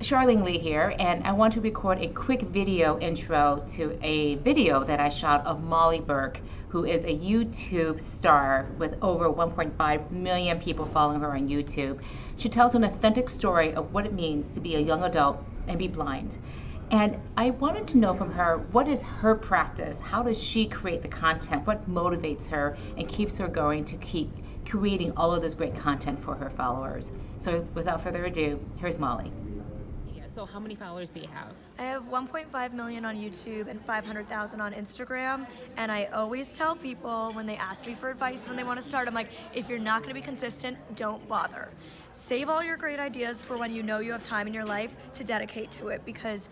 Charlene Lee here, and I want to record a quick video intro to a video that I shot of Molly Burke, who is a YouTube star with over 1.5 million people following her on YouTube. She tells an authentic story of what it means to be a young adult and be blind. And I wanted to know from her, what is her practice? How does she create the content? What motivates her and keeps her going to keep creating all of this great content for her followers? So without further ado, here's Molly. So how many followers do you have? I have 1.5 million on YouTube and 500,000 on Instagram, and I always tell people when they ask me for advice when they want to start, I'm like, if you're not going to be consistent, don't bother. Save all your great ideas for when you know you have time in your life to dedicate to it, because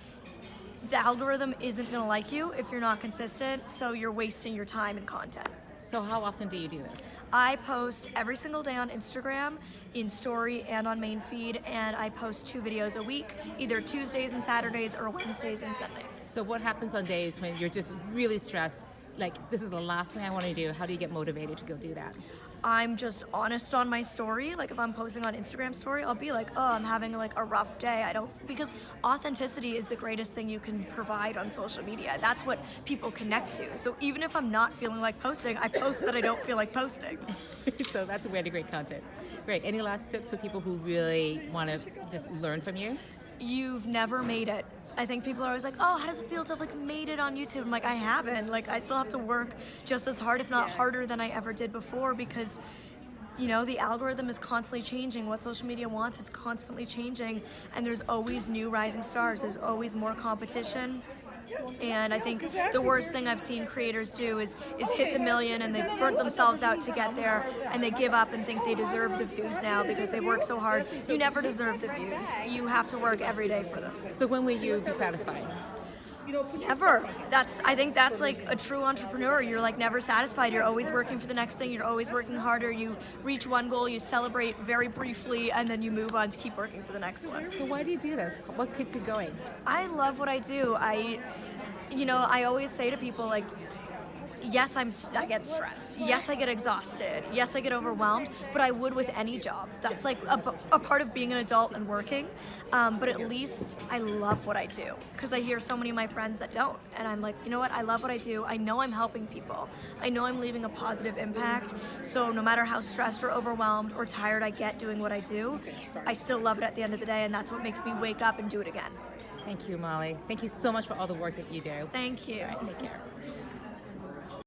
the algorithm isn't going to like you if you're not consistent, so you're wasting your time and content. So how often do you do this? I post every single day on Instagram, in story and on main feed, and I post 2 videos a week, either Tuesdays and Saturdays or Wednesdays and Sundays. So what happens on days when you're just really stressed, like this is the last thing I want to do? How do you get motivated to go do that? I'm just honest on my story. Like if I'm posting on Instagram story, I'll be like, oh, I'm having like a rough day. Because authenticity is the greatest thing you can provide on social media. That's what people connect to. So even if I'm not feeling like posting, I post that I don't feel like posting. So that's a way to create content. Great. Any last tips for people who really want to just learn from you? You've never made it. I think people are always like, oh, how does it feel to have like made it on YouTube? I'm like, I haven't. Like, I still have to work just as hard, if not harder, than I ever did before, because you know, the algorithm is constantly changing. What social media wants is constantly changing, and there's always new rising stars. There's always more competition. And I think the worst thing I've seen creators do is hit the million and they've burnt themselves out to get there, and they give up and think they deserve the views now because they work so hard. You never deserve the views. You have to work every day for them. So when will you be satisfied? Never. I think that's like a true entrepreneur. You're like never satisfied. You're always working for the next thing. You're always working harder. You reach one goal, you celebrate very briefly, and then you move on to keep working for the next one. So why do you do this? What keeps you going? I love what I do. I always say to people, like, yes, I get stressed. Yes, I get exhausted. Yes, I get overwhelmed, but I would with any job. That's like a part of being an adult and working. But at least I love what I do, because I hear so many of my friends that don't. And I'm like, you know what? I love what I do. I know I'm helping people. I know I'm leaving a positive impact. So no matter how stressed or overwhelmed or tired I get doing what I do, I still love it at the end of the day, and that's what makes me wake up and do it again. Thank you, Molly. Thank you so much for all the work that you do. Thank you. All right, take care.